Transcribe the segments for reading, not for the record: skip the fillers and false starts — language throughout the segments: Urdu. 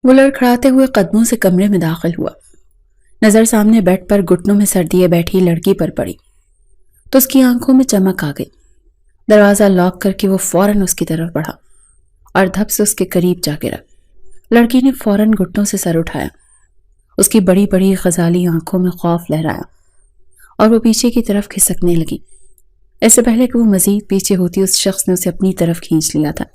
وہ لڑکھڑاتے ہوئے قدموں سے کمرے میں داخل ہوا۔ نظر سامنے بیڈ پر گھٹنوں میں سر دیے بیٹھی لڑکی پر پڑی تو اس کی آنکھوں میں چمک آ گئی۔ دروازہ لاک کر کے وہ فوراً اس کی طرف بڑھا اور دھپ سے اس کے قریب جا گرا۔ لڑکی نے فوراً گھٹنوں سے سر اٹھایا۔ اس کی بڑی بڑی غزالی آنکھوں میں خوف لہرایا اور وہ پیچھے کی طرف کھسکنے لگی۔ ایسے پہلے کہ وہ مزید پیچھے ہوتی اس شخص نے اسے اپنی طرف کھینچ لیا تھا۔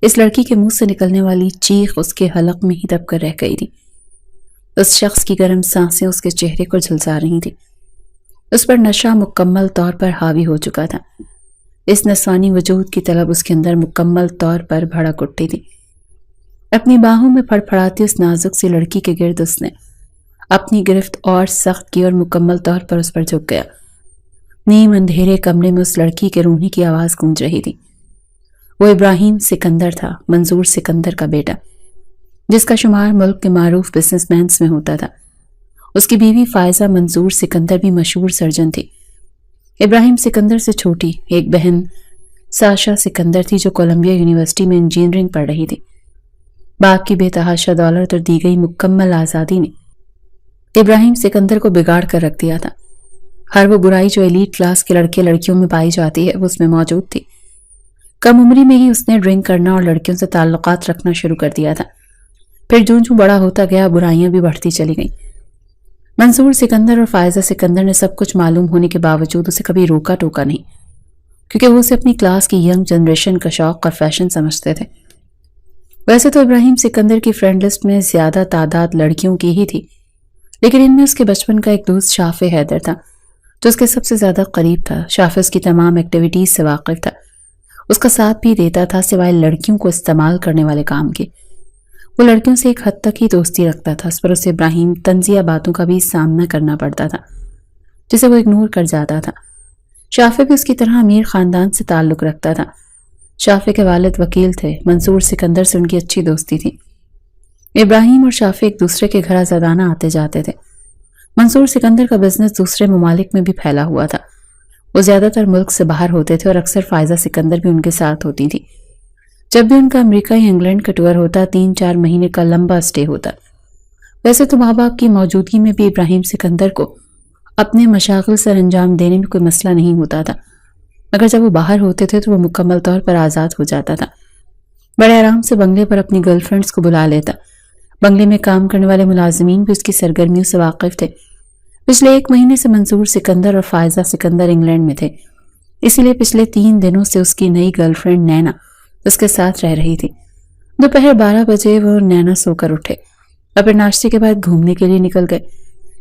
اس لڑکی کے منہ سے نکلنے والی چیخ اس کے حلق میں ہی دب کر رہ گئی تھی۔ اس شخص کی گرم سانسیں اس کے چہرے کو جھلسا رہی تھی۔ اس پر نشہ مکمل طور پر حاوی ہو چکا تھا۔ اس نسوانی وجود کی طلب اس کے اندر مکمل طور پر بھڑک اٹھتی تھی۔ اپنی باہوں میں پھڑ پھڑاتی اس نازک سی لڑکی کے گرد اس نے اپنی گرفت اور سخت کی اور مکمل طور پر اس پر جھک گیا۔ نیم اندھیرے کمرے میں اس لڑکی کے رونے کی آواز گونج رہی تھی۔ وہ ابراہیم سکندر تھا، منظور سکندر کا بیٹا، جس کا شمار ملک کے معروف بزنس مینز میں ہوتا تھا۔ اس کی بیوی فائزہ منظور سکندر بھی مشہور سرجن تھی۔ ابراہیم سکندر سے چھوٹی ایک بہن ساشا سکندر تھی جو کولمبیا یونیورسٹی میں انجینئرنگ پڑھ رہی تھی۔ باپ کی بے تحاشا دولت اور دی گئی مکمل آزادی نے ابراہیم سکندر کو بگاڑ کر رکھ دیا تھا۔ ہر وہ برائی جو ایلیٹ کلاس کے لڑکے لڑکیوں میں پائی جاتی ہے وہ اس میں موجود تھی۔ کم عمری میں ہی اس نے ڈرنک کرنا اور لڑکیوں سے تعلقات رکھنا شروع کر دیا تھا۔ پھر جوں جوں بڑا ہوتا گیا برائیاں بھی بڑھتی چلی گئیں۔ منصور سکندر اور فائزہ سکندر نے سب کچھ معلوم ہونے کے باوجود اسے کبھی روکا ٹوکا نہیں، کیونکہ وہ اسے اپنی کلاس کی ینگ جنریشن کا شوق اور فیشن سمجھتے تھے۔ ویسے تو ابراہیم سکندر کی فرینڈ لسٹ میں زیادہ تعداد لڑکیوں کی ہی تھی، لیکن ان میں اس کے بچپن کا ایک دوست شافع حیدر تھا جو اس کے سب سے زیادہ قریب تھا۔ شافع اس کی تمام ایکٹیویٹیز سے واقف تھا، اس کا ساتھ بھی دیتا تھا سوائے لڑکیوں کو استعمال کرنے والے کام کے۔ وہ لڑکیوں سے ایک حد تک ہی دوستی رکھتا تھا، اس پر اسے ابراہیم طنزیہ باتوں کا بھی سامنا کرنا پڑتا تھا جسے وہ اگنور کر جاتا تھا۔ شافع بھی اس کی طرح امیر خاندان سے تعلق رکھتا تھا۔ شافع کے والد وکیل تھے، منصور سکندر سے ان کی اچھی دوستی تھی۔ ابراہیم اور شافع ایک دوسرے کے گھر آزادانہ آتے جاتے تھے۔ منصور سکندر کا بزنس دوسرے ممالک میں بھی پھیلا ہوا تھا۔ وہ زیادہ تر ملک سے باہر ہوتے تھے اور اکثر فائزہ سکندر بھی ان کے ساتھ ہوتی تھی۔ جب بھی ان کا امریکہ یا انگلینڈ کا ٹور ہوتا 3-4 مہینے کا لمبا اسٹے ہوتا۔ ویسے تو ماں باپ کی موجودگی میں بھی ابراہیم سکندر کو اپنے مشاغل سر انجام دینے میں کوئی مسئلہ نہیں ہوتا تھا، مگر جب وہ باہر ہوتے تھے تو وہ مکمل طور پر آزاد ہو جاتا تھا۔ بڑے آرام سے بنگلے پر اپنی گرل فرینڈز کو بلا لیتا۔ بنگلے میں کام کرنے والے ملازمین بھی اس کی سرگرمیوں سے واقف تھے۔ پچھلے 1 مہینے سے منصور سکندر اور فائزہ سکندر انگلینڈ میں تھے، اسی لیے پچھلے 3 دنوں سے اس کی نئی گرل فرینڈ نینا اس کے ساتھ رہ رہی تھی۔ دوپہر 12 بجے وہ نینا سو کر اٹھے اور پھر ناشتے کے بعد گھومنے کے لیے نکل گئے۔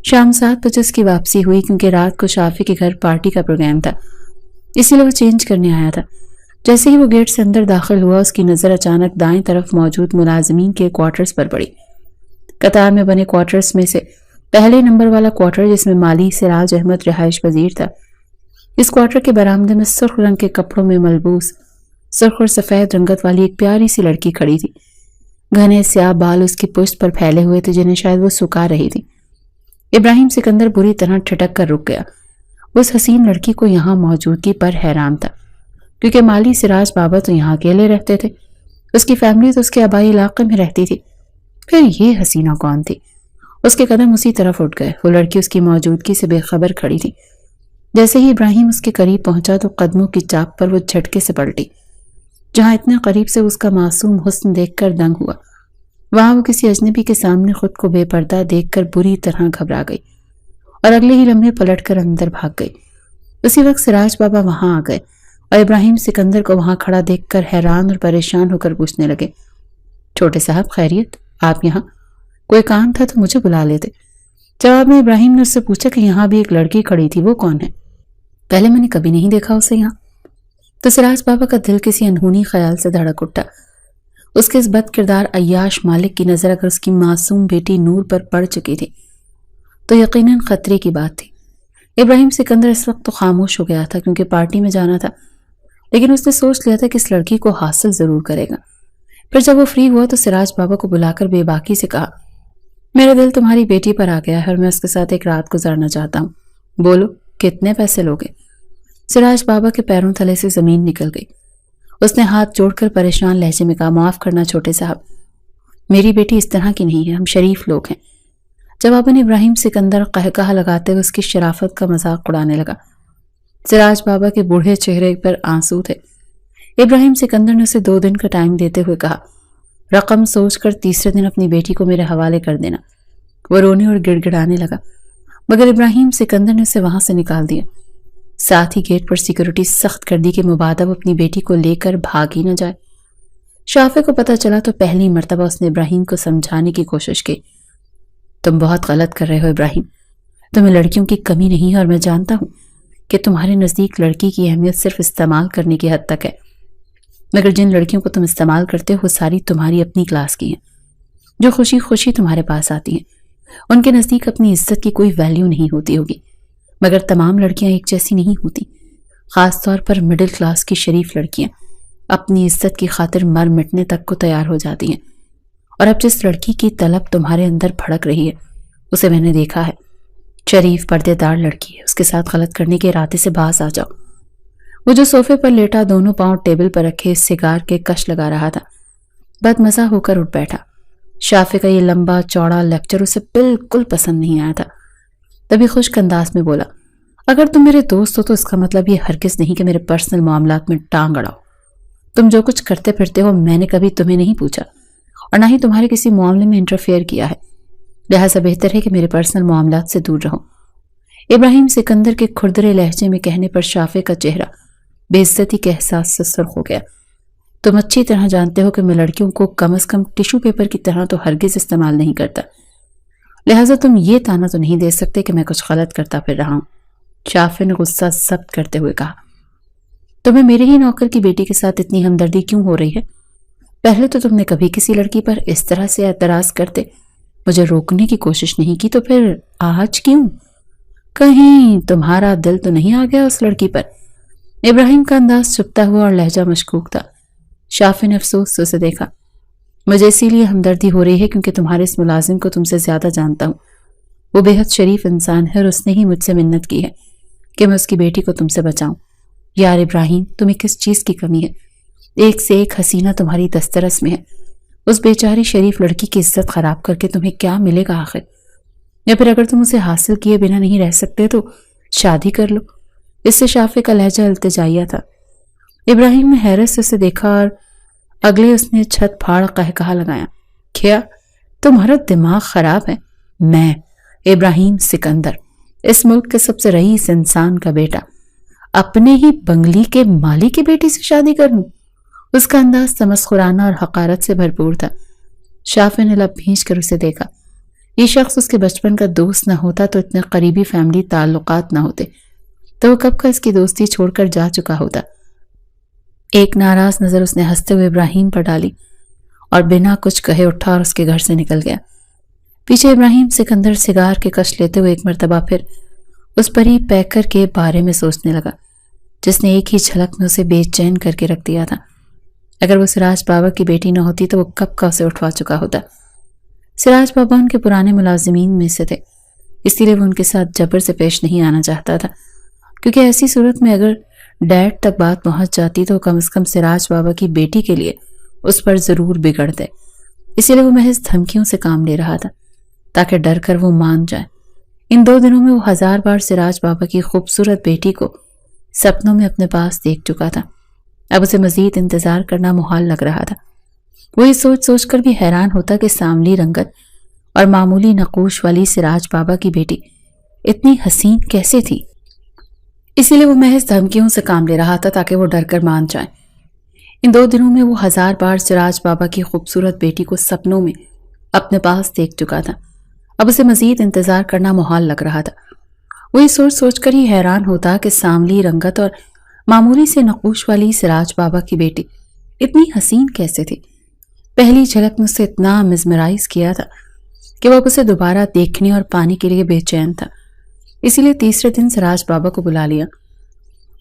شام 7 بجے اس کی واپسی ہوئی کیونکہ رات کو شافی کے گھر پارٹی کا پروگرام تھا، اسی لیے وہ چینج کرنے آیا تھا۔ جیسے ہی وہ گیٹ سے اندر داخل ہوا اس کی نظر اچانک دائیں طرف موجود ملازمین کے کوارٹرز پر پڑی۔ قطار میں بنے کوارٹرز میں سے پہلے نمبر والا کوارٹر جس میں مالی سراج احمد رہائش پذیر تھا۔ اس کوارٹر کے برآمدے میں سرخ رنگ کے کپڑوں میں ملبوس سرخ اور سفید رنگت والی ایک پیاری سی لڑکی کھڑی تھی۔ گھنے سیاہ بال اس کی پشت پر پھیلے ہوئے تھے جنہیں شاید وہ سکا رہی تھی۔ ابراہیم سکندر بری طرح ٹھٹک کر رک گیا۔ وہ اس حسین لڑکی کو یہاں موجودگی پر حیران تھا، کیونکہ مالی سراج بابا تو یہاں اکیلے رہتے تھے، اس کی فیملی تو اس کے آبائی علاقے میں رہتی تھی، پھر یہ حسینہ کون تھی؟ اس کے قدم اسی طرف اٹھ گئے۔ وہ لڑکی اس کی موجودگی سے بے خبر کھڑی تھی۔ جیسے ہی ابراہیم اس کے قریب پہنچا تو قدموں کی چاپ پر وہ جھٹکے سے پلٹی۔ جہاں اتنے قریب سے اس کا معصوم حسن دیکھ کر دنگ ہوا، وہاں وہ کسی اجنبی کے سامنے خود کو بے پردہ دیکھ کر بری طرح گھبرا گئی اور اگلے ہی لمحے پلٹ کر اندر بھاگ گئی۔ اسی وقت سراج بابا وہاں آ گئے اور ابراہیم سکندر کو وہاں کھڑا دیکھ کر حیران اور پریشان ہو کر پوچھنے لگے، چھوٹے صاحب خیریت؟ آپ یہاں؟ کوئی کام تھا تو مجھے بلا لیتے۔ جواب میں ابراہیم نے اس سے پوچھا کہ یہاں بھی ایک لڑکی کھڑی تھی، وہ کون ہے؟ پہلے میں نے کبھی نہیں دیکھا اسے یہاں۔ تو سراج بابا کا دل کسی انہونی خیال سے دھڑک اٹھا۔ اس کے اس بد کردار عیاش مالک کی نظر اگر اس کی معصوم بیٹی نور پر پڑ چکی تھی تو یقیناً خطرے کی بات تھی۔ ابراہیم سکندر اس وقت تو خاموش ہو گیا تھا کیونکہ پارٹی میں جانا تھا، لیکن اس نے سوچ لیا تھا کہ اس لڑکی کو حاصل ضرور کرے گا۔ پھر جب وہ فری ہوا تو سراج بابا کو بلا کر بے باکی سے کہا، میرا دل تمہاری بیٹی پر آ گیا ہے اور میں اس کے ساتھ ایک رات گزارنا چاہتا ہوں، بولو کتنے پیسے لوگے؟ سراج بابا کے پیروں تلے سے زمین نکل گئی۔ اس نے ہاتھ جوڑ کر پریشان لہجے میں کہا، معاف کرنا چھوٹے صاحب، میری بیٹی اس طرح کی نہیں ہے، ہم شریف لوگ ہیں۔ جواباً ابراہیم سکندر قہقہہ لگاتے ہوئے اس کی شرافت کا مذاق اڑانے لگا۔ سراج بابا کے بوڑھے چہرے پر آنسو تھے۔ ابراہیم سکندر نے اسے 2 دن کا ٹائم دیتے ہوئے کہا، رقم سوچ کر تیسرے دن اپنی بیٹی کو میرے حوالے کر دینا۔ وہ رونے اور گڑ گڑانے لگا، مگر ابراہیم سکندر نے اسے وہاں سے نکال دیا۔ ساتھ ہی گیٹ پر سیکورٹی سخت کر دی کہ مبادا وہ اپنی بیٹی کو لے کر بھاگ ہی نہ جائے۔ شافع کو پتہ چلا تو پہلی مرتبہ اس نے ابراہیم کو سمجھانے کی کوشش کی۔ تم بہت غلط کر رہے ہو ابراہیم، تمہیں لڑکیوں کی کمی نہیں ہے، اور میں جانتا ہوں کہ تمہارے نزدیک لڑکی کی اہمیت صرف استعمال کرنے کی حد تک ہے، مگر جن لڑکیوں کو تم استعمال کرتے ہو وہ ساری تمہاری اپنی کلاس کی ہیں، جو خوشی خوشی تمہارے پاس آتی ہیں۔ ان کے نزدیک اپنی عزت کی کوئی ویلیو نہیں ہوتی ہوگی، مگر تمام لڑکیاں ایک جیسی نہیں ہوتی، خاص طور پر مڈل کلاس کی شریف لڑکیاں اپنی عزت کی خاطر مر مٹنے تک کو تیار ہو جاتی ہیں۔ اور اب جس لڑکی کی طلب تمہارے اندر بھڑک رہی ہے اسے میں نے دیکھا ہے، شریف پردے دار لڑکی ہے، اس کے ساتھ غلط کرنے کے ارادے سے باز آ جاؤ۔ وہ جو صوفے پر لیٹا دونوں پاؤں ٹیبل پر رکھے سگار کے کش لگا رہا تھا، بد مزہ ہو کر اٹھ بیٹھا۔ شافع کا یہ لمبا چوڑا لیکچر اسے بالکل پسند نہیں آیا تھا۔ تبھی خشک انداز میں بولا، اگر تم میرے دوست ہو تو اس کا مطلب یہ ہرگز نہیں کہ میرے پرسنل معاملات میں ٹانگ اڑاؤ۔ تم جو کچھ کرتے پھرتے ہو میں نے کبھی تمہیں نہیں پوچھا اور نہ ہی تمہارے کسی معاملے میں انٹرفیئر کیا ہے، لہٰذا بہتر ہے کہ میرے پرسنل معاملات سے دور رہو۔ ابراہیم سکندر کے کھردرے لہجے میں کہنے پر شافع کا چہرہ بے عزتی کے احساس سے سرخ ہو گیا۔ تم اچھی طرح جانتے ہو کہ میں لڑکیوں کو کم از کم ٹیشو پیپر کی طرح تو ہرگز استعمال نہیں کرتا، لہٰذا تم یہ تانا تو نہیں دے سکتے کہ میں کچھ غلط کرتا پھر رہا ہوں۔ شافع نے غصہ ضبط کرتے ہوئے کہا، تمہیں میرے ہی نوکر کی بیٹی کے ساتھ اتنی ہمدردی کیوں ہو رہی ہے؟ پہلے تو تم نے کبھی کسی لڑکی پر اس طرح سے اعتراض کرتے مجھے روکنے کی کوشش نہیں کی، تو پھر آج کیوں؟ کہیں تمہارا دل تو نہیں آ گیا اس لڑکی پر؟ ابراہیم کا انداز چھپتا ہوا اور لہجہ مشکوک تھا۔ شافع نے افسوس سے اسے دیکھا، مجھے اسی لیے ہمدردی ہو رہی ہے کیونکہ تمہارے اس ملازم کو تم سے زیادہ جانتا ہوں۔ وہ بے حد شریف انسان ہے اور اس نے ہی مجھ سے منت کی ہے کہ میں اس کی بیٹی کو تم سے بچاؤں۔ یار ابراہیم، تمہیں کس چیز کی کمی ہے؟ ایک سے ایک حسینہ تمہاری دسترس میں ہے، اس بیچاری شریف لڑکی کی عزت خراب کر کے تمہیں کیا ملے گا آخر؟ یا پھر اگر تم اسے حاصل کیے بنا نہیں رہ سکتے تو شادی کر لو۔ اس سے شافع کا لہجہ التجائیہ تھا۔ ابراہیم نے حیرت سے اسے دیکھا اور اگلے اس نے چھت پھاڑ قہقہہ لگایا، کیا تمہارا دماغ خراب ہے؟ میں ابراہیم سکندر، اس ملک کے سب سے رئیس انسان کا بیٹا، اپنے ہی بنگلی کے مالی کی بیٹی سے شادی کروں؟ اس کا انداز تمسخرانہ اور حقارت سے بھرپور تھا۔ شافع نے لب بھینچ کر اسے دیکھا۔ یہ شخص اس کے بچپن کا دوست نہ ہوتا تو اتنے قریبی فیملی تعلقات نہ ہوتے، تو وہ کب کا اس کی دوستی چھوڑ کر جا چکا ہوتا۔ ایک ناراض نظر اس نے ہنستے ہوئے ابراہیم پر ڈالی اور بنا کچھ کہے اٹھا اور اس کے گھر سے نکل گیا۔ پیچھے ابراہیم سکندر سگار کے کش لیتے ہوئے ایک مرتبہ پھر اس پری پیکر کے بارے میں سوچنے لگا جس نے ایک ہی جھلک میں اسے بے چین کر کے رکھ دیا تھا۔ اگر وہ سراج بابا کی بیٹی نہ ہوتی تو وہ کب کا اسے اٹھوا چکا ہوتا۔ سراج بابا ان کے پرانے ملازمین میں سے تھے، اسی لیے وہ ان کے ساتھ جبر سے پیش نہیں آنا چاہتا تھا، کیونکہ ایسی صورت میں اگر ڈیڈ تک بات پہنچ جاتی تو کم از کم سراج بابا کی بیٹی کے لیے اس پر ضرور بگڑ دے۔ اسی لیے وہ محض دھمکیوں سے کام لے رہا تھا تاکہ ڈر کر وہ مان جائے۔ ان 2 دنوں میں وہ 1000 بار سراج بابا کی خوبصورت بیٹی کو سپنوں میں اپنے پاس دیکھ چکا تھا۔ اب اسے مزید انتظار کرنا محال لگ رہا تھا۔ وہ یہ سوچ سوچ کر بھی حیران ہوتا کہ سانولی رنگت اور معمولی نقوش والی سراج بابا کی بیٹی اتنی حسین کیسے تھی۔ اسی لیے وہ محض دھمکیوں سے کام لے رہا تھا تاکہ وہ ڈر کر مان جائے۔ ان 2 دنوں میں وہ 1000 بار سراج بابا کی خوبصورت بیٹی کو سپنوں میں اپنے پاس دیکھ چکا تھا۔ اب اسے مزید انتظار کرنا محال لگ رہا تھا۔ وہ یہ سوچ سوچ کر ہی حیران ہوتا کہ سانولی رنگت اور معمولی سے نقوش والی سراج بابا کی بیٹی اتنی حسین کیسے تھی۔ پہلی جھلک نے اسے اتنا مزمرائز کیا تھا کہ وہ اب اسے دوبارہ دیکھنے اور پانے کے لیے بے چین تھا۔ اسی لیے تیسرے دن سراج بابا کو بلا لیا۔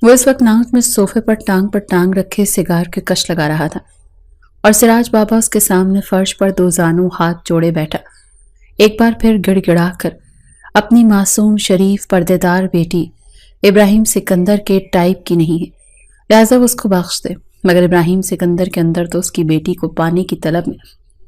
وہ اس وقت ناؤت میں صوفے پر ٹانگ رکھے سگار کے کش لگا رہا تھا اور سراج بابا اس کے سامنے فرش پر 2 زانوں ہاتھ جوڑے بیٹھا، ایک بار پھر گڑ گڑا کر اپنی معصوم شریف پردے دار بیٹی ابراہیم سکندر کے ٹائپ کی نہیں ہے، لہٰذا وہ اس کو بخش دے۔ مگر ابراہیم سکندر کے اندر تو اس کی بیٹی کو پانے کی طلب میں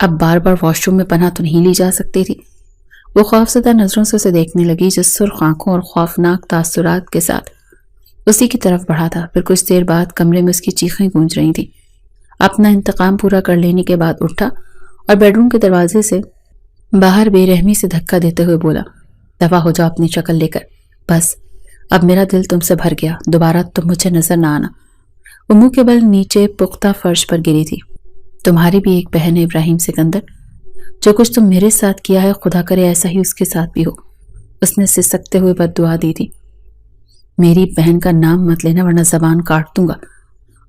اب بار بار واش روم میں پناہ تو نہیں لی جا سکتی تھی۔ وہ خوفزدہ نظروں سے اسے دیکھنے لگی جو سرخ آنکھوں اور خوفناک تاثرات کے ساتھ اسی کی طرف بڑھا تھا۔ پھر کچھ دیر بعد کمرے میں اس کی چیخیں گونج رہی تھیں۔ اپنا انتقام پورا کر لینے کے بعد اٹھا اور بیڈ روم کے دروازے سے باہر بے رحمی سے دھکا دیتے ہوئے بولا، دفع ہو جاؤ اپنی شکل لے کر، بس اب میرا دل تم سے بھر گیا، دوبارہ تم مجھے نظر نہ آنا۔ وہ منہ کے بل نیچے پختہ فرش پر گری تھی۔ تمہاری بھی ایک بہن ہے ابراہیم سکندر، جو کچھ تم میرے ساتھ کیا ہے خدا کرے ایسا ہی اس کے ساتھ بھی ہو۔ اس نے سسکتے ہوئے بد دعا دی تھی۔ میری بہن کا نام مت لینا ورنہ زبان کاٹ دوں گا۔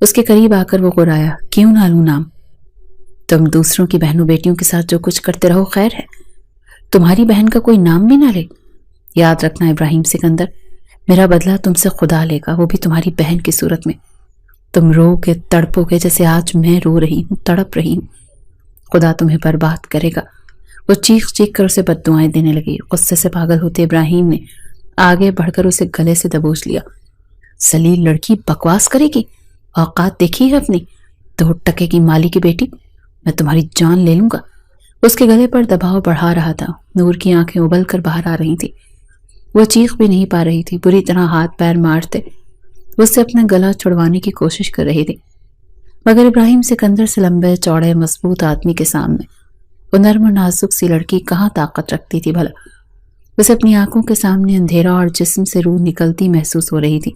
اس کے قریب آ کر وہ غرایا، کیوں نہ لوں نام؟ تم دوسروں کی بہنوں بیٹیوں کے ساتھ جو کچھ کرتے رہو خیر ہے، تمہاری بہن کا کوئی نام بھی نہ لے۔ یاد رکھنا ابراہیم سکندر، میرا بدلہ تم سے خدا لے گا، وہ بھی تمہاری بہن کی صورت میں۔ تم رو کے تڑپو گے جیسے آج میں رو رہی ہوں، تڑپ رہی ہوں۔ خدا تمہیں برباد کرے گا۔ وہ چیخ چیخ کر اسے بد دعائیں دینے لگی۔ غصے سے پاگل ہوتے ابراہیم نے آگے بڑھ کر اسے گلے سے دبوچ لیا۔ ذلیل لڑکی، بکواس کرے گی؟ اوقات دیکھی ہے اپنی؟ 2 ٹکے کی مالی کی بیٹی، میں تمہاری جان لے لوں گا۔ اس کے گلے پر دباؤ بڑھا رہا تھا۔ نور کی آنکھیں ابل کر باہر آ رہی تھی۔ وہ چیخ بھی نہیں پا رہی تھی، بری طرح ہاتھ پیر مارتے وہ اس سے اپنا گلا چھڑوانے کی کوشش کر رہی تھی، مگر ابراہیم سکندر سے لمبے چوڑے مضبوط آدمی کے سامنے وہ نرم و نازک سی لڑکی کہاں طاقت رکھتی تھی بھلا؟ اسے اپنی آنکھوں کے سامنے اندھیرا اور جسم سے روح نکلتی محسوس ہو رہی تھی۔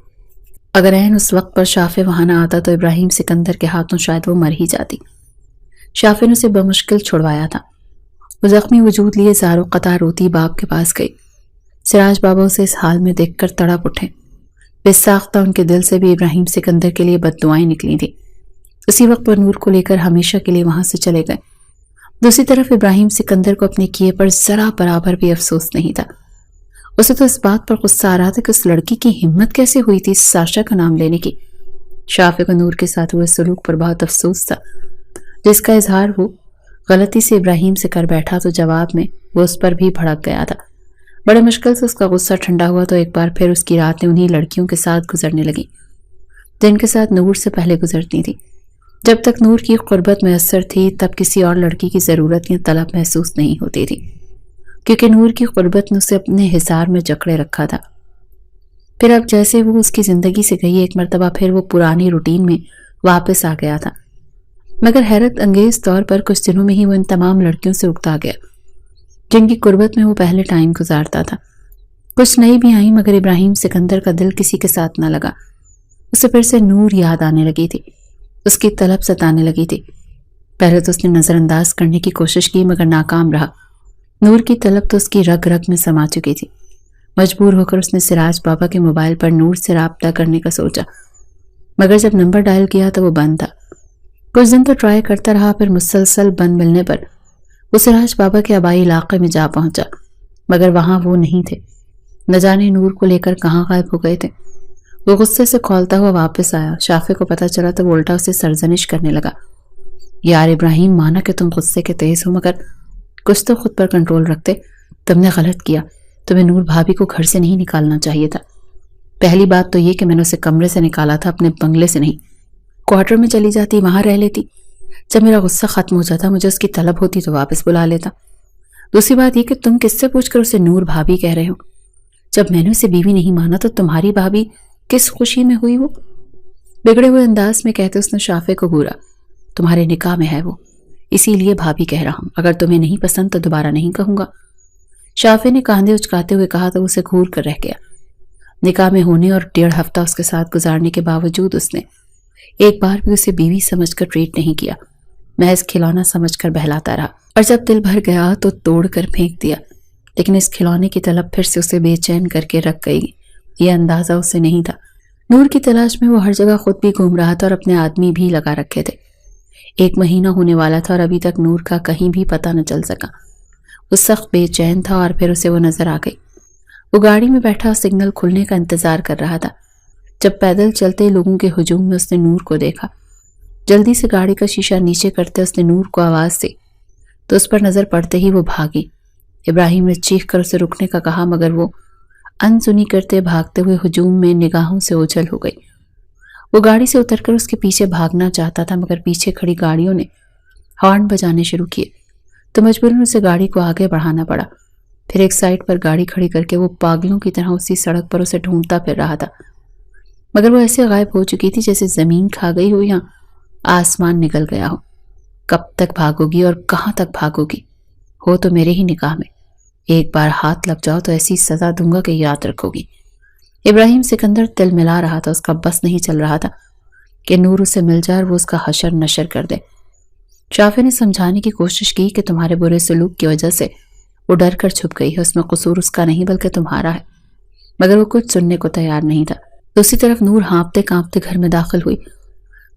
اگر عین اس وقت پر شافع وہاں نہ آتا تو ابراہیم سکندر کے ہاتھوں شاید وہ مر ہی جاتی۔ شافع نے اسے بمشکل چھڑوایا تھا۔ وہ زخمی وجود لیے زاروں قطار روتی باپ کے پاس گئی۔ سراج بابا اسے اس حال میں دیکھ کر تڑپ اٹھے۔ بے ساختہ ان کے دل سے بھی ابراہیم سکندر کے لیے بد دعائیں نکلی تھیں۔ اسی وقت وہ نور کو لے کر ہمیشہ کے لیے وہاں سے چلے گئے۔ دوسری طرف ابراہیم سکندر کو اپنے کیے پر ذرا برابر بھی افسوس نہیں تھا۔ اسے تو اس بات پر غصہ آ رہا تھا کہ اس لڑکی کی ہمت کیسے ہوئی تھی ساشا کا نام لینے کی۔ شافع کو نور کے ساتھ ہوئے سلوک پر بہت افسوس تھا، جس کا اظہار وہ غلطی سے ابراہیم سے کر بیٹھا تو جواب میں وہ اس پر بھی بھڑک گیا تھا۔ بڑے مشکل سے اس کا غصہ ٹھنڈا ہوا تو ایک بار پھر اس کی راتیں انہی لڑکیوں کے ساتھ گزرنے لگیں جن کے ساتھ نور سے پہلے گزرتی تھی۔ جب تک نور کی قربت میسر تھی تب کسی اور لڑکی کی ضرورت یا طلب محسوس نہیں ہوتی تھی، کیونکہ نور کی قربت نے اسے اپنے حصار میں جکڑے رکھا تھا۔ پھر اب جیسے وہ اس کی زندگی سے گئی، ایک مرتبہ پھر وہ پرانی روٹین میں واپس آ گیا تھا، مگر حیرت انگیز طور پر کچھ دنوں میں ہی وہ ان تمام لڑکیوں سے اکتا گیا جن کی قربت میں وہ پہلے ٹائم گزارتا تھا۔ کچھ نئی بھی آئیں مگر ابراہیم سکندر کا دل کسی کے ساتھ نہ لگا۔ اسے پھر سے نور یاد آنے لگی تھی، اس کی طلب ستانے لگی تھی۔ پہلے تو اس نے نظر انداز کرنے کی کوشش کی مگر ناکام رہا۔ نور کی طلب تو اس کی رگ رگ میں سما چکی تھی۔ مجبور ہو کر اس نے سراج بابا کے موبائل پر نور سے رابطہ کرنے کا سوچا، مگر جب نمبر ڈائل کیا تو وہ بند تھا۔ کچھ دن تو ٹرائی کرتا رہا، پھر مسلسل بند ملنے پر وہ سراج بابا کے آبائی علاقے میں جا پہنچا، مگر وہاں وہ نہیں تھے۔ نہ جانے نور کو لے کر کہاں غائب ہو گئے تھے۔ وہ غصے سے کھولتا ہوا واپس آیا۔ شافع کو پتا چلا تو وہ الٹا اسے سرزنش کرنے لگا، یار ابراہیم، مانا کہ تم غصے کے تیز ہو مگر کچھ تو خود پر کنٹرول رکھتے۔ تم نے غلط کیا، تمہیں نور بھابھی کو گھر سے نہیں نکالنا چاہیے تھا۔ پہلی بات تو یہ کہ میں نے اسے کمرے سے نکالا تھا، اپنے بنگلے سے نہیں۔ کوارٹر میں چلی جاتی، وہاں رہ لیتی۔ جب میرا غصہ ختم ہو جاتا، مجھے اس کی طلب ہوتی تو واپس بلا لیتا۔ دوسری بات یہ کہ تم کس سے پوچھ کر اسے نور بھابھی کہہ رہے ہو؟ جب میں نے اسے بیوی نہیں مانا تو تمہاری بھابھی کس خوشی میں ہوئی؟ وہ بگڑے ہوئے انداز میں کہتے اس نے شافع کو گھورا، تمہارے نکاح میں ہے وہ، اسی لیے بھابھی کہہ رہا ہوں، اگر تمہیں نہیں پسند تو دوبارہ نہیں کہوں گا۔ شافع نے کاندھے اچکاتے ہوئے کہا تو اسے گھور کر رہ گیا۔ نکاح میں ہونے اور 1.5 ہفتہ اس کے ساتھ گزارنے کے باوجود اس نے ایک بار بھی اسے بیوی سمجھ کر ٹریٹ نہیں کیا، محض کھلونا سمجھ کر بہلاتا رہا، اور جب دل بھر گیا تو توڑ کر پھینک دیا۔ لیکن اس کھلونے کی طلب پھر سے اسے بے چین کر کے رکھ گئی، یہ اندازہ اسے نہیں تھا۔ نور کی تلاش میں وہ ہر جگہ خود بھی گھوم رہا تھا اور اپنے آدمی بھی لگا رکھے تھے۔ 1 مہینہ ہونے والا تھا اور ابھی تک نور کا کہیں بھی پتہ نہ چل سکا۔ وہ سخت بے چین تھا اور پھر اسے وہ نظر آ گئی۔ وہ گاڑی میں بیٹھا سگنل کھلنے کا انتظار کر رہا تھا جب پیدل چلتے لوگوں کے ہجوم میں اس نے نور کو دیکھا۔ جلدی سے گاڑی کا شیشہ نیچے کرتے اس نے نور کو آواز دی تو اس پر نظر پڑتے ہی وہ بھاگی۔ ابراہیم نے چیخ کر اسے رکنے کا کہا مگر وہ انسنی کرتے بھاگتے ہوئے ہجوم میں نگاہوں سے اوجھل ہو گئی۔ وہ گاڑی سے اتر کر اس کے پیچھے بھاگنا چاہتا تھا مگر پیچھے کھڑی گاڑیوں نے ہارن بجانے شروع کیے۔ تو مجبوراً اسے گاڑی کو آگے بڑھانا پڑا۔ پھر ایک سائڈ پر گاڑی کھڑی کر کے وہ پاگلوں کی طرح اسی سڑک پر اسے ڈھونڈتا پھر رہا تھا، مگر وہ ایسے غائب ہو چکی تھی جیسے زمین کھا گئی ہو یا آسمان نکل گیا ہو۔ کب تک بھاگو گی اور کہاں تک بھاگو گی؟ ہو تو میرے ہی نکاح میں، ایک بار ہاتھ لگ جاؤ تو ایسی سزا دوں گا کہ یاد رکھو گی۔ ابراہیم سکندر تل ملا رہا تھا، اس کا بس نہیں چل رہا تھا کہ نور اسے مل جائے اور وہ اس کا حشر نشر کر دے۔ شافع نے سمجھانے کی کوشش کی کہ تمہارے برے سلوک کی وجہ سے وہ ڈر کر چھپ گئی ہے، اس میں قصور اس کا نہیں بلکہ تمہارا ہے، مگر وہ کچھ سننے کو تیار نہیں تھا۔ دوسری طرف نور ہانپتے کانپتے گھر میں داخل ہوئی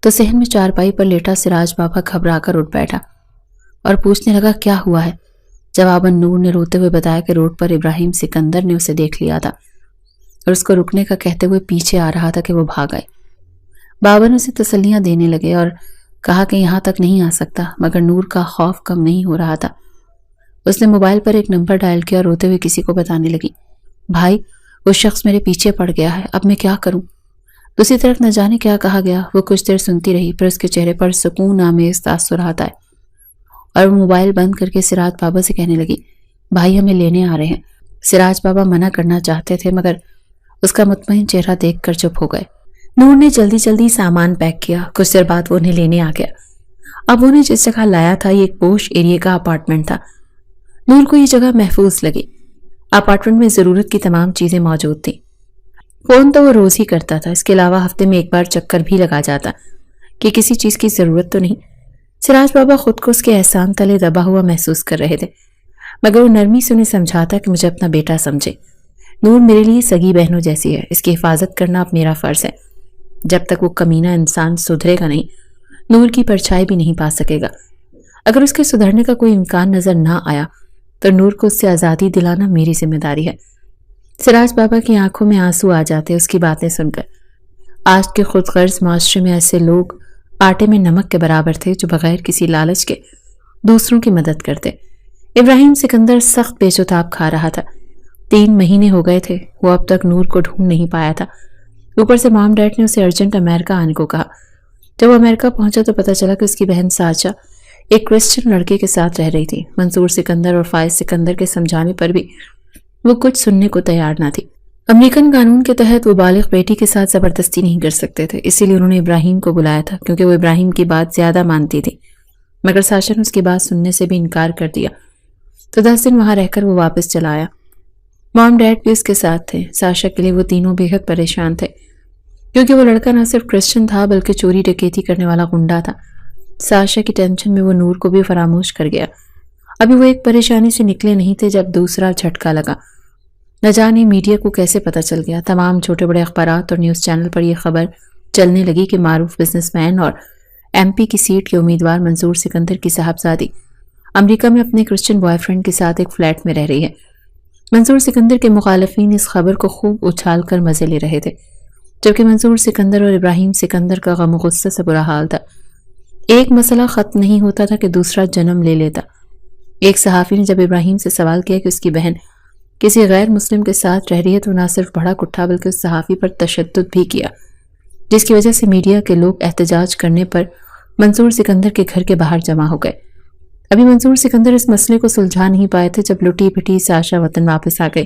تو صحن میں چارپائی پر لیٹا سراج بابا گھبرا کر اٹھ بیٹھا اور پوچھنے لگا کیا ہوا ہے۔ جواباً نور نے روتے ہوئے بتایا کہ روڈ پر ابراہیم سکندر نے اسے دیکھ لیا تھا اور اس کو رکنے کا کہتے ہوئے پیچھے آ رہا تھا کہ وہ بھاگ آئے۔ بابا نے اسے تسلیاں دینے لگے اور کہا کہ یہاں تک نہیں آ سکتا، مگر نور کا خوف کم نہیں ہو رہا تھا۔ اس نے موبائل پر ایک نمبر ڈائل کیا اور روتے ہوئے کسی کو بتانے لگی، بھائی وہ شخص میرے پیچھے پڑ گیا ہے، اب میں کیا کروں؟ دوسری طرف نہ جانے کیا کہا گیا۔ وہ کچھ دیر سنتی رہی، پھر اس کے چہرے پر سکون آمیز تاثرات آئے اور وہ موبائل بند کر کے سراج بابا سے کہنے لگی، بھائی ہمیں لینے آ رہے ہیں۔ سراج بابا منع کرنا چاہتے تھے مگر اس کا مطمئن چہرہ دیکھ کر چپ ہو گئے۔ نور نے جلدی جلدی سامان پیک کیا، کچھ دیر بعد وہ انہیں لینے آ گیا۔ اب انہیں جس جگہ لایا تھا یہ ایک پوش ایریے کا اپارٹمنٹ تھا۔ نور کو یہ جگہ محفوظ لگی، اپارٹمنٹ میں ضرورت کی تمام چیزیں موجود تھیں۔ فون تو وہ روز ہی کرتا تھا، اس کے علاوہ ہفتے میں ایک بار چکر بھی لگا جاتا کہ کسی چیز کی ضرورت تو نہیں۔ سراج بابا خود کو اس کے احسان تلے دبا ہوا محسوس کر رہے تھے، مگر وہ نرمی سے انہیں سمجھاتا کہ مجھے اپنا بیٹا سمجھے، نور میرے لیے سگی بہنوں جیسی ہے، اس کی حفاظت کرنا اب میرا فرض ہے۔ جب تک وہ کمینہ انسان سدھرے گا نہیں، نور کی پرچھائی بھی نہیں پا سکے گا۔ اگر اس کے سدھرنے کا کوئی امکان نظر نہ آیا تو نور کو اس سے آزادی دلانا میری ذمہ داری ہے۔ سراج بابا کی آنکھوں میں آنسو آ جاتے اس کی باتیں سن کر۔ آج کے خود غرض معاشرے میں ایسے لوگ آٹے میں نمک کے برابر تھے جو بغیر کسی لالچ کے دوسروں کی مدد کرتے۔ ابراہیم سکندر سخت بے چتاب کھا رہا تھا۔ 3 مہینے ہو گئے تھے، وہ اب تک نور کو ڈھونڈ نہیں پایا تھا۔ اوپر سے مام ڈیڈ نے اسے ارجنٹ امریکہ آنے کو کہا۔ جب وہ امریکہ پہنچا تو پتہ چلا کہ اس کی بہن ساشا ایک کرسچن لڑکے کے ساتھ رہ رہی تھی۔ منصور سکندر اور فائز سکندر کے سمجھانے پر بھی وہ کچھ سننے کو تیار نہ تھی۔ امریکن قانون کے تحت وہ بالغ بیٹی کے ساتھ زبردستی نہیں کر سکتے تھے، اسی لیے انہوں نے ابراہیم کو بلایا تھا کیونکہ وہ ابراہیم کی بات زیادہ مانتی تھی، مگر ساشا نے اس کی بات سننے سے بھی انکار کر دیا۔ تو 10 دن وہاں رہ کر وہ واپس چلا آیا۔ مام ڈیڈ بھی اس کے ساتھ تھے۔ ساشا کے لیے وہ تینوں بے حد پریشان تھے کیونکہ وہ لڑکا نہ صرف کرسچن تھا بلکہ چوری ڈکیتی کرنے والا گنڈا تھا۔ ساشا کی ٹینشن میں وہ نور کو بھی فراموش کر گیا۔ ابھی وہ ایک پریشانی سے نکلے نہیں تھے جب دوسرا جھٹکا لگا۔ نہ جانے میڈیا کو کیسے پتہ چل گیا، تمام چھوٹے بڑے اخبارات اور نیوز چینل پر یہ خبر چلنے لگی کہ معروف بزنس مین اور MP کی سیٹ کے امیدوار منصور سکندر کی صاحبزادی امریکہ میں اپنے کرسچن بوائے فرینڈ کے ساتھ ایک فلیٹ میں رہ رہی ہے۔ منصور سکندر کے مخالفین اس خبر کو خوب اچھال کر مزے لے رہے تھے، جبکہ منصور سکندر اور ابراہیم سکندر کا غم و غصہ سے برا حال تھا۔ ایک مسئلہ ختم نہیں ہوتا تھا کہ دوسرا جنم لے لیتا۔ ایک صحافی نے جب ابراہیم سے سوال کیا کہ اس کی بہن کسی غیر مسلم کے ساتھ رہ رہی ہے تو نہ صرف بھڑک اٹھا بلکہ اس صحافی پر تشدد بھی کیا، جس کی وجہ سے میڈیا کے لوگ احتجاج کرنے پر منصور سکندر کے گھر کے باہر جمع ہو گئے۔ ابھی منصور سکندر اس مسئلے کو سلجھا نہیں پائے تھے جب لٹی پٹی ساشا وطن واپس آ گئی۔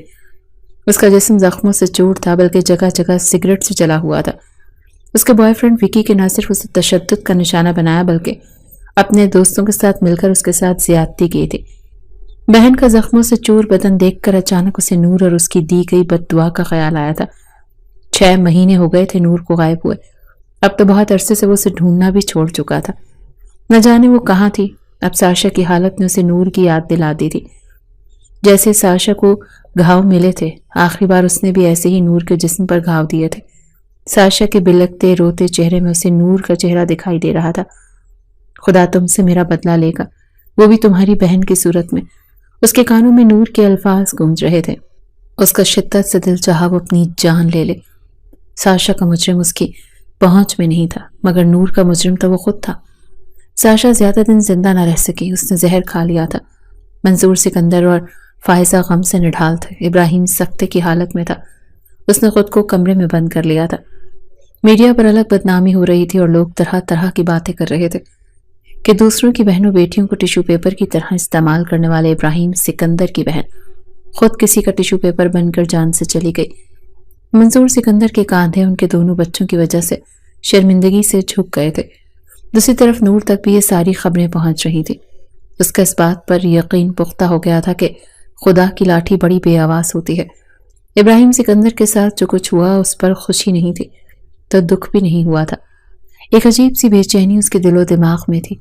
اس کا جسم زخموں سے چور تھا بلکہ جگہ جگہ سگریٹ سے جلا ہوا تھا۔ اس کے بوائے فرینڈ وکی کے نہ صرف اسے تشدد کا نشانہ بنایا بلکہ اپنے دوستوں کے ساتھ مل کر اس کے ساتھ زیادتی کی تھی۔ بہن کا زخموں سے چور بدن دیکھ کر اچانک اسے نور اور اس کی دی گئی بد دعا کا خیال آیا تھا۔ 6 مہینے ہو گئے تھے نور کو غائب ہوئے، اب تو بہت عرصے سے وہ اسے ڈھونڈنا بھی چھوڑ چکا تھا۔ نہ جانے وہ کہاں تھی۔ اب ساشا کی حالت نے اسے نور کی یاد دلا دی تھی۔ جیسے ساشا کو گھاؤ ملے تھے، آخری بار اس نے بھی ایسے ہی نور کے جسم پر گھاؤ دیے تھے۔ ساشا کے بلکتے روتے چہرے میں اسے نور کا چہرہ دکھائی دے رہا تھا۔ خدا تم سے میرا بدلہ لے گا، وہ بھی تمہاری بہن کی صورت میں۔ اس کے کانوں میں نور کے الفاظ گونج رہے تھے۔ اس کا شدت سے دل چاہا وہ اپنی جان لے لے۔ ساشا کا مجرم اس کی پہنچ میں نہیں تھا، مگر نور کا مجرم تو وہ خود تھا۔ ساشا زیادہ دن زندہ نہ رہ سکی، اس نے زہر کھا لیا تھا۔ منصور سکندر اور فائزہ غم سے نڈھال تھے۔ ابراہیم سکتے کی حالت میں تھا، اس نے خود کو کمرے میں بند کر لیا تھا۔ میڈیا پر الگ بدنامی ہو رہی تھی اور لوگ طرح طرح کی باتیں کر رہے تھے۔ کہ دوسروں کی بہنوں بیٹیوں کو ٹیشو پیپر کی طرح استعمال کرنے والے ابراہیم سکندر کی بہن خود کسی کا ٹیشو پیپر بن کر جان سے چلی گئی۔ منصور سکندر کے کاندھے ان کے دونوں بچوں کی وجہ سے شرمندگی سے جھک گئے تھے۔ دوسری طرف نور تک بھی یہ ساری خبریں پہنچ رہی تھی۔ اس کا اس بات پر یقین پختہ ہو گیا تھا کہ خدا کی لاٹھی بڑی بے آواز ہوتی ہے۔ ابراہیم سکندر کے ساتھ جو کچھ ہوا اس پر خوشی نہیں تھی تو دکھ بھی نہیں ہوا تھا۔ ایک عجیب سی بے چینی اس کے دل و دماغ میں تھی،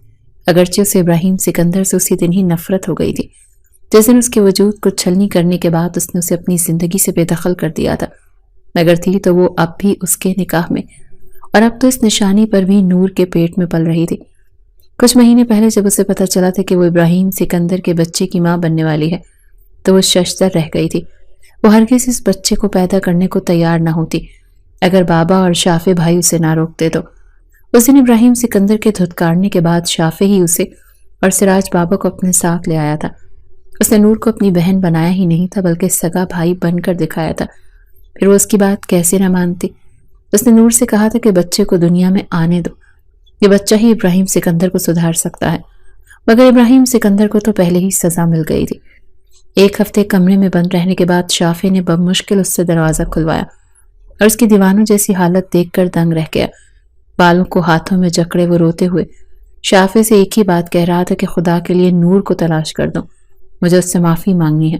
اگرچہ اسے ابراہیم سکندر سے اسی دن ہی نفرت ہو گئی تھی جس دن اس کے وجود کو چھلنی کرنے کے بعد اس نے اسے اپنی زندگی سے بے دخل کر دیا تھا، مگر تھی تو وہ اب بھی اس کے نکاح میں، اور اب تو اس نشانی پر بھی نور کے پیٹ میں پل رہی تھی۔ کچھ مہینے پہلے جب اسے پتہ چلا تھا کہ وہ ابراہیم سکندر کے بچے کی ماں بننے والی ہے تو وہ ششدر رہ گئی تھی۔ وہ ہرگز اس بچے کو پیدا کرنے کو تیار نہ ہوتی اگر بابا اور شافع بھائی اسے نہ روکتے تو۔ اس دن ابراہیم سکندر کے دھتکارنے کے بعد شافع ہی اسے اور سراج بابا کو اپنے ساتھ لے آیا تھا۔ اس نے نور کو اپنی بہن بنایا ہی نہیں تھا بلکہ سگا بھائی بن کر دکھایا تھا۔ پھر وہ اس کی بات کیسے نہ مانتی؟ اس نے نور سے کہا تھا کہ بچے کو دنیا میں آنے دو، یہ بچہ ہی ابراہیم سکندر کو سدھار سکتا ہے، مگر ابراہیم سکندر کو تو پہلے ہی سزا مل گئی تھی۔ ایک ہفتے کمرے میں بند رہنے کے بعد شافع نے بمشکل اس سے دروازہ کھلوایا اور اس کی دیوانوں جیسی حالت دیکھ کر دنگ رہ گیا۔ بالوں کو ہاتھوں میں جکڑے وہ روتے ہوئے شافع سے ایک ہی بات کہہ رہا تھا کہ خدا کے لیے نور کو تلاش کر دو، مجھے اس سے معافی مانگنی ہے۔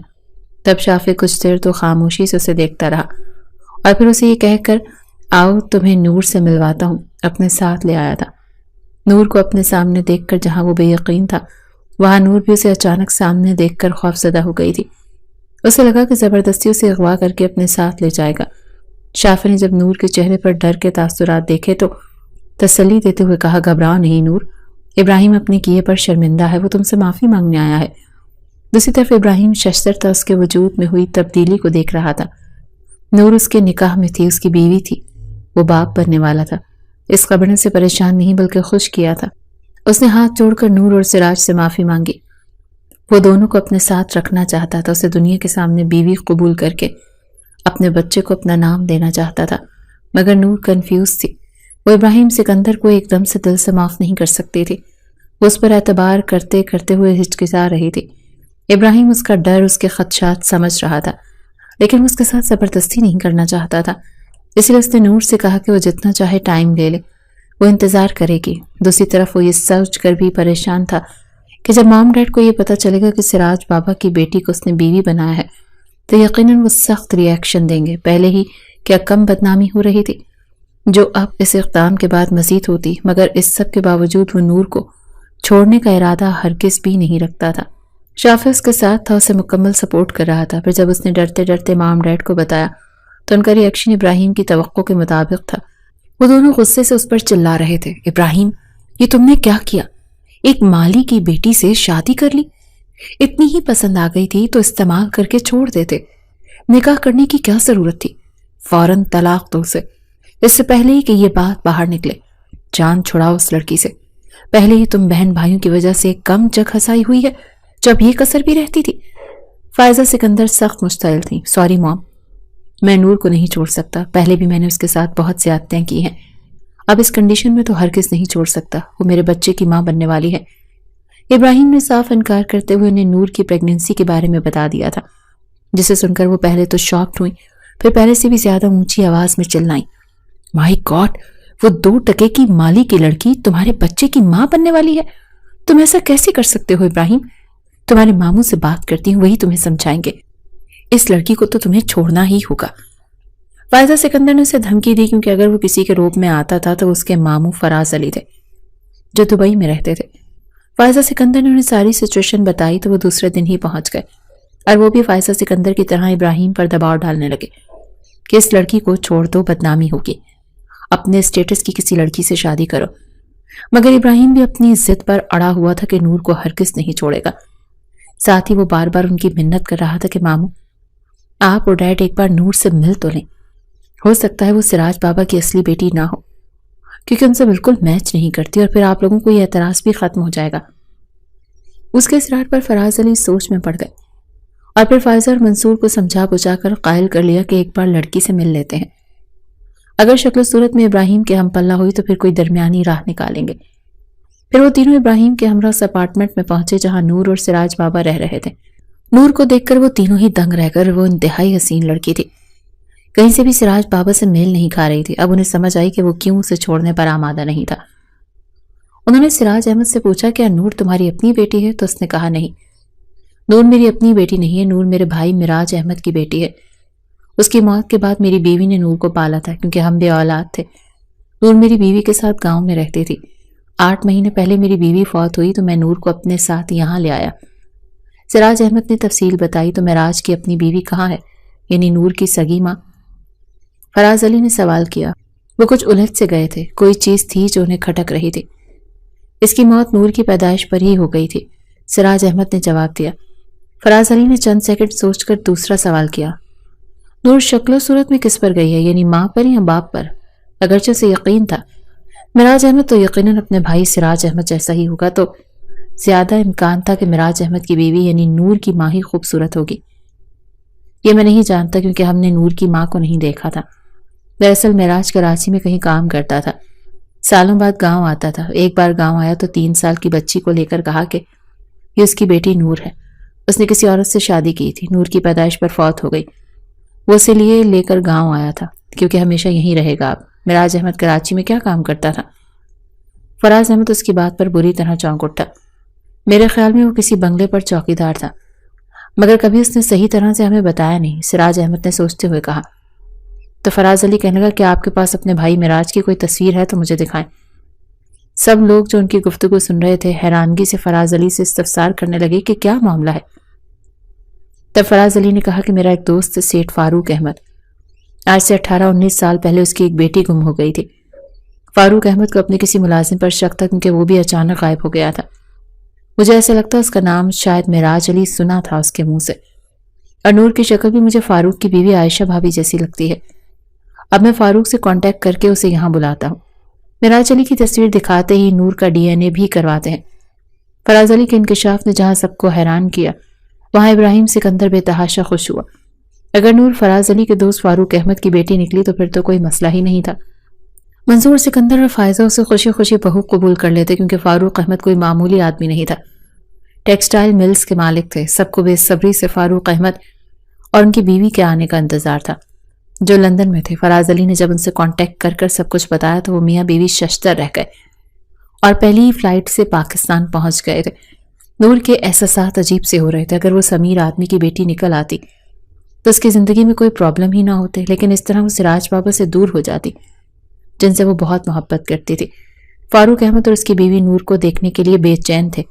تب شافع کچھ دیر تو خاموشی سے اسے دیکھتا رہا اور پھر اسے یہ کہہ کر آؤ تمہیں نور سے ملواتا ہوں اپنے ساتھ لے آیا تھا۔ نور کو اپنے سامنے دیکھ کر جہاں وہ بے یقین تھا وہاں نور بھی اسے اچانک سامنے دیکھ کر خوفزدہ ہو گئی تھی۔ اسے لگا کہ زبردستی اسے اغوا کر کے اپنے ساتھ لے جائے گا۔ شافع نے جب نور کے چہرے پر ڈر کے تاثرات دیکھے تو تسلی دیتے ہوئے کہا، گھبراؤ نہیں نور، ابراہیم اپنے کیے پر شرمندہ ہے، وہ تم سے معافی مانگنے آیا ہے۔ دوسری طرف ابراہیم ششدر تھا، اس کے وجود میں ہوئی تبدیلی کو دیکھ رہا تھا۔ نور اس کے نکاح میں تھی، اس کی بیوی تھی، وہ باپ بننے والا تھا۔ اس خبر سے پریشان نہیں بلکہ خوش کیا تھا۔ اس نے ہاتھ جوڑ کر نور اور سراج سے معافی مانگی۔ وہ دونوں کو اپنے ساتھ رکھنا چاہتا تھا، اسے دنیا کے سامنے بیوی قبول کر کے اپنے بچے کو اپنا نام دینا چاہتا تھا، مگر نور کنفیوز تھی۔ وہ ابراہیم سکندر کو ایک دم سے دل سے معاف نہیں کر سکتی تھی۔ وہ اس پر اعتبار کرتے کرتے ہوئے ہچکچا رہی تھی۔ ابراہیم اس کا ڈر، اس کے خدشات سمجھ رہا تھا، لیکن وہ اس کے ساتھ زبردستی نہیں کرنا چاہتا تھا۔ اس لیے اس نے نور سے کہا کہ وہ جتنا چاہے ٹائم لے لے، وہ انتظار کرے گی۔ دوسری طرف وہ یہ سوچ کر بھی پریشان تھا کہ جب مام ڈیڈ کو یہ پتہ چلے گا کہ سراج بابا کی بیٹی کو اس نے بیوی بنایا ہے تو یقیناً وہ سخت ری ایکشن دیں گے۔ پہلے ہی کیا کم بدنامی ہو رہی تھی جو اب اس اقدام کے بعد مزید ہوتی، مگر اس سب کے باوجود وہ نور کو چھوڑنے کا ارادہ ہرگز بھی نہیں رکھتا تھا۔ شافع اس کے ساتھ تھا، اسے مکمل سپورٹ کر رہا تھا۔ پھر جب اس نے ڈرتے ڈرتے مام ڈیڈ کو بتایا تو ان کا ری ایکشن ابراہیم کی توقع کے مطابق تھا۔ وہ دونوں غصے سے اس پر چلا رہے تھے، ابراہیم یہ تم نے کیا کیا؟ ایک مالی کی بیٹی سے شادی کر لی؟ اتنی ہی پسند آ گئی تھی تو استعمال کر کے چھوڑ دیتے، نکاح کرنے کی کیا ضرورت تھی؟ فوراً طلاق دو اسے، اس سے پہلے ہی کہ یہ بات باہر نکلے۔ جان چھڑاؤ اس لڑکی سے، پہلے ہی تم بہن بھائیوں کی وجہ سے کم جگ ہسائی ہوئی ہے، جب یہ کسر بھی رہتی تھی۔ فائزہ سکندر سخت مشتعل تھی۔ سوری مام، میں نور کو نہیں چھوڑ سکتا، پہلے بھی میں نے اس کے ساتھ بہت زیادتیاں کی ہیں، اب اس کنڈیشن میں تو ہرگز نہیں چھوڑ سکتا، وہ میرے بچے کی ماں بننے والی ہے۔ ابراہیم نے صاف انکار کرتے ہوئے انہیں نور کی پریگننسی کے بارے میں بتا دیا تھا، جسے سن کر وہ پہلے تو شاکڈ ہوئی، پھر پہلے سے بھی زیادہ اونچی آواز میں چلائیں، مائی گاڈ، وہ 2 ٹکے کی مالی کی لڑکی تمہارے بچے کی ماں بننے والی ہے؟ تم ایسا کیسے کر سکتے ہو ابراہیم؟ تمہارے ماموں سے بات کرتی ہوں، وہی تمہیں سمجھائیں گے، اس لڑکی کو تو تمہیں چھوڑنا ہی ہوگا۔ فائزہ سکندر نے اسے دھمکی دی کیونکہ اگر وہ کسی کے روپ میں آتا تھا تو اس کے ماموں فراز علی تھے جو دبئی میں رہتے تھے۔ فائزہ سکندر نے انہیں ساری سچویشن بتائی تو وہ دوسرے دن ہی پہنچ گئے اور وہ بھی فائزہ سکندر کی طرح ابراہیم پر دباؤ ڈالنے لگے کہ اس لڑکی کو چھوڑ دو، بدنامی ہوگی، اپنے اسٹیٹس کی کسی لڑکی سے شادی کرو۔ مگر ابراہیم بھی اپنی ضد پر اڑا ہوا تھا کہ نور کو ہرگز نہیں چھوڑے گا۔ ساتھ ہی وہ بار بار ان کی منت کر رہا تھا کہ ماموں آپ اور ڈیڈ ایک بار نور سے مل تو لیں، ہو سکتا ہے وہ سراج بابا کی اصلی بیٹی نہ ہو، کیونکہ ان سے بالکل میچ نہیں کرتی، اور پھر آپ لوگوں کو یہ اعتراض بھی ختم ہو جائے گا۔ اس کے اصرار پر فراز علی سوچ میں پڑ گئے اور پھر فائزہ اور منصور کو سمجھا بجھا کر قائل کر لیا کہ ایک بار لڑکی سے مل لیتے ہیں، اگر شکل و صورت میں ابراہیم کے ہم پلہ ہوئی تو پھر کوئی درمیانی راہ نکالیں گے۔ پھر وہ تینوں ابراہیم کے ہمراہ اس اپارٹمنٹ میں پہنچے جہاں نور اور سراج بابا رہ رہے تھے۔ نور کو دیکھ کر وہ تینوں ہی دنگ رہ کر، وہ انتہائی حسین لڑکی تھی، کہیں سے بھی سراج بابا سے میل نہیں کھا رہی تھی۔ اب انہیں سمجھ آئی کہ وہ کیوں اسے چھوڑنے پر آمادہ نہیں تھا۔ انہوں نے سراج احمد سے پوچھا، کیا نور تمہاری اپنی بیٹی ہے؟ تو اس نے کہا نہیں، نور میری اپنی بیٹی نہیں ہے، نور میرے بھائی مراج احمد کی بیٹی ہے۔ اس کی موت کے بعد میری بیوی نے نور کو پالا تھا کیونکہ ہم بے اولاد تھے۔ نور میری بیوی کے ساتھ گاؤں میں رہتی تھی۔ 8 مہینے پہلے میری بیوی فوت ہوئی تو میں نور کو اپنے ساتھ یہاں لے آیا۔ سراج احمد نے تفصیل بتائی۔ تو مراج کی اپنی بیوی کہاں ہے؟ یعنی نور کی سگی ماں؟ فراز علی نے سوال کیا۔ وہ کچھ الجھ سے گئے تھے، کوئی چیز تھی جو انہیں کھٹک رہی تھی۔ اس کی موت نور کی پیدائش پر ہی ہو گئی تھی، سراج احمد نے جواب دیا۔ فراز علی نے چند سیکنڈ سوچ کر دوسرا سوال کیا۔ نور شکل و صورت میں کس پر گئی ہے؟ یعنی ماں پر یا باپ پر؟ اگرچہ اسے یقین تھا مراج احمد تو یقیناً اپنے بھائی سراج احمد جیسا ہی ہوگا، تو زیادہ امکان تھا کہ مراج احمد کی بیوی یعنی نور کی ماں ہی خوبصورت ہوگی۔ یہ میں نہیں جانتا کیونکہ ہم نے نور کی ماں کو نہیں دیکھا تھا۔ دراصل مراج کراچی میں کہیں کام کرتا تھا، سالوں بعد گاؤں آتا تھا۔ ایک بار گاؤں آیا تو 3 سال کی بچی کو لے کر کہا کہ یہ اس کی بیٹی نور ہے۔ اس نے کسی عورت سے شادی کی تھی، نور کی پیدائش پر فوت ہو گئی۔ وہ اسے لے کر گاؤں آیا تھا کیونکہ ہمیشہ یہیں رہے گا اب۔ مراج احمد کراچی میں کیا کام کرتا تھا؟ فراز احمد اس کی بات پر بری طرح چونک اٹھا۔ میرے خیال میں وہ کسی بنگلے پر چوکیدار تھا، مگر کبھی اس نے صحیح طرح سے ہمیں بتایا نہیں، سراج احمد نے سوچتے ہوئے کہا۔ تو فراز علی کہنے لگا کہ آپ کے پاس اپنے بھائی مراج کی کوئی تصویر ہے تو مجھے دکھائیں۔ سب لوگ جو ان کی گفتگو سن رہے تھے حیرانگی سے فراز علی سے استفسار کرنے لگے کہ کیا معاملہ ہے۔ تب فراز علی نے کہا کہ میرا ایک دوست سیٹھ فاروق احمد، آج سے 18-19 سال پہلے اس کی ایک بیٹی گم ہو گئی تھی۔ فاروق احمد کو اپنے کسی ملازم پر شک تھا کیونکہ وہ بھی اچانک غائب ہو گیا تھا۔ مجھے ایسا لگتا اس کا نام شاید مراج علی سنا تھا اس کے منہ سے، اور نور کی شکل بھی مجھے فاروق کی بیوی عائشہ بھابی جیسی لگتی ہے۔ اب میں فاروق سے کانٹیکٹ کر کے اسے یہاں بلاتا ہوں۔ مراج علی کی تصویر دکھاتے ہی نور کا DNA بھی کرواتے ہیں۔ فراز علی کے انکشاف نے جہاں سب کو حیران کیا، وہاں ابراہیم سکندر بے تحاشا خوش ہوا۔ اگر نور فراز علی کے دوست فاروق احمد کی بیٹی نکلی تو پھر تو کوئی مسئلہ ہی نہیں تھا۔ منظور سکندر اور فائزہ اسے خوشی خوشی بہو قبول کر لیتے کیونکہ فاروق احمد کوئی معمولی آدمی نہیں تھا، ٹیکسٹائل ملز کے مالک تھے۔ سب کو بے صبری سے فاروق احمد اور ان کی بیوی کے آنے کا انتظار تھا جو لندن میں تھے۔ فراز علی نے جب ان سے کانٹیکٹ کر کر سب کچھ بتایا تو وہ میاں بیوی ششدر رہ گئے اور پہلی ہی فلائٹ سے پاکستان پہنچ گئے تھے۔ نور کے احساسات عجیب سے ہو رہے تھے۔ اگر وہ سمیر آدمی کی بیٹی نکل آتی تو اس کی زندگی میں کوئی پرابلم ہی نہ ہوتے، لیکن اس طرح وہ سراج بابا سے دور ہو جاتی جن سے وہ بہت محبت کرتی تھی۔ فاروق احمد اور اس کی بیوی نور کو دیکھنے کے لیے بے چین تھے۔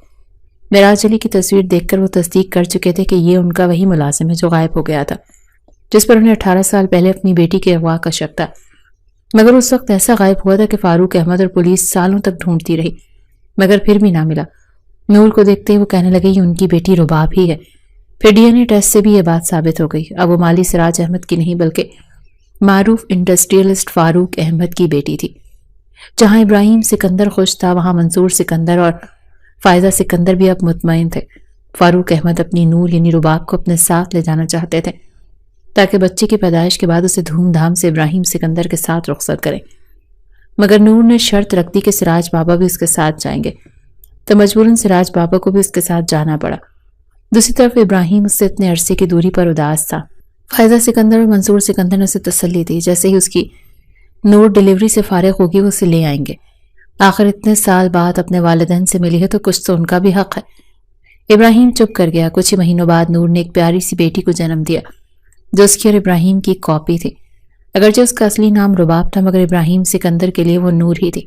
مراج علی کی تصویر دیکھ کر وہ تصدیق کر چکے تھے کہ یہ ان کا وہی ملازم ہے جو غائب ہو گیا تھا، جس پر انہیں 18 سال پہلے اپنی بیٹی کے اغوا کا شک تھا۔ مگر اس وقت ایسا غائب ہوا تھا کہ فاروق احمد اور پولیس سالوں تک ڈھونڈتی رہی مگر پھر بھی نہ ملا۔ نور کو دیکھتے ہی وہ کہنے لگے یہ ان کی بیٹی رباب ہی ہے۔ پھر DNA ٹیسٹ سے بھی یہ بات ثابت ہو گئی۔ اب وہ مالی سراج احمد کی نہیں بلکہ معروف انڈسٹریلسٹ فاروق احمد کی بیٹی تھی۔ جہاں ابراہیم سکندر خوش تھا وہاں منصور سکندر اور فائزہ سکندر بھی اب مطمئن تھے۔ فاروق احمد اپنی نور یعنی رباب کو اپنے ساتھ لے جانا چاہتے تھے تاکہ بچے کی پیدائش کے بعد اسے دھوم دھام سے ابراہیم سکندر کے ساتھ رخصت کریں، مگر نور نے شرط رکھ دی کہ سراج بابا بھی اس کے ساتھ جائیں گے، تو مجبوراً سراج بابا کو بھی اس کے ساتھ جانا پڑا۔ دوسری طرف ابراہیم اس سے اتنے عرصے کی دوری پر اداس تھا۔ فائزہ سکندر اور منصور سکندر نے اسے تسلی دی جیسے ہی اس کی نور ڈیلیوری سے فارغ ہوگی وہ اسے لے آئیں گے۔ آخر اتنے سال بعد اپنے والدین سے ملی ہے تو کچھ تو ان کا بھی حق ہے۔ ابراہیم چپ کر گیا۔ کچھ ہی مہینوں بعد نور نے ایک پیاری سی بیٹی کو جنم دیا جو اس کی اور ابراہیم کی کاپی تھی۔ اگرچہ اس کا اصلی نام رباب تھا مگر ابراہیم سکندر کے لیے وہ نور ہی تھی۔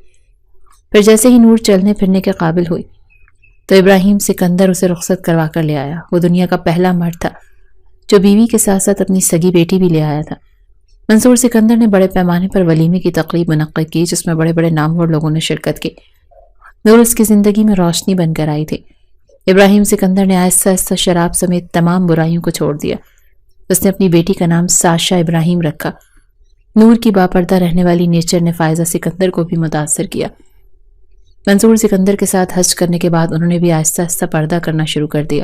پھر جیسے ہی نور چلنے پھرنے کے قابل ہوئی تو ابراہیم سکندر اسے رخصت کروا کر لے آیا۔ وہ دنیا کا پہلا مرد تھا جو بیوی کے ساتھ ساتھ اپنی سگی بیٹی بھی لے آیا تھا۔ منصور سکندر نے بڑے پیمانے پر ولیمے کی تقریب منعقد کی جس میں بڑے بڑے نامور لوگوں نے شرکت کی۔ نور اس کی زندگی میں روشنی بن کر آئی تھی۔ ابراہیم سکندر نے آہستہ آہستہ شراب سمیت تمام برائیوں کو چھوڑ دیا۔ اس نے اپنی بیٹی کا نام ساشا ابراہیم رکھا۔ نور کی باپردہ رہنے والی نیچر نے فائزہ سکندر کو بھی متاثر کیا۔ منصور سکندر کے ساتھ حج کرنے کے بعد انہوں نے بھی آہستہ آہستہ پردہ کرنا شروع کر دیا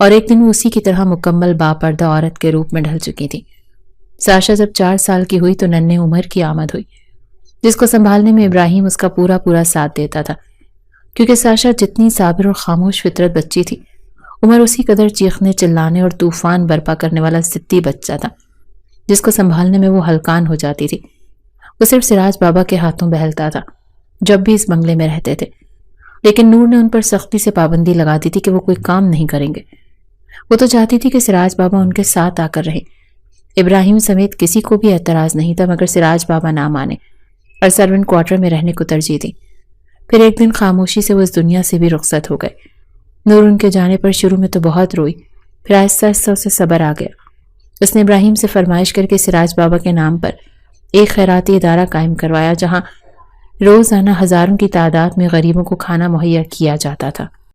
اور ایک دن وہ اسی کی طرح مکمل باپردہ عورت کے روپ میں ڈھل چکی تھی۔ ساشا جب 4 سال کی ہوئی تو ننھے عمر کی آمد ہوئی جس کو سنبھالنے میں ابراہیم اس کا پورا ساتھ دیتا تھا۔ کیونکہ ساشا جتنی صابر اور خاموش فطرت بچی تھی، عمر اسی قدر چیخنے چلانے اور طوفان برپا کرنے والا ضدی بچہ تھا، جس کو سنبھالنے میں وہ ہلکان ہو جاتی تھی۔ وہ صرف سراج بابا کے ہاتھوں بہلتا تھا جب بھی اس بنگلے میں رہتے تھے، لیکن نور نے ان پر سختی سے پابندی لگا دی تھی کہ وہ کوئی کام نہیں کریں گے۔ وہ تو چاہتی تھی کہ سراج بابا ان کے ساتھ آ کر رہے۔ ابراہیم سمیت کسی کو بھی اعتراض نہیں تھا، مگر سراج بابا نہ مانے اور سرونٹ کوارٹر میں رہنے کو ترجیح دی۔ پھر ایک دن خاموشی سے وہ اس دنیا سے بھی رخصت ہو گئے۔ نور ان کے جانے پر شروع میں تو بہت روئی، پھر آہستہ آہستہ اسے صبر آ گیا۔ اس نے ابراہیم سے فرمائش کر کے سراج بابا کے نام پر ایک خیراتی ادارہ قائم کروایا، جہاں روزانہ ہزاروں کی تعداد میں غریبوں کو کھانا مہیا کیا جاتا تھا۔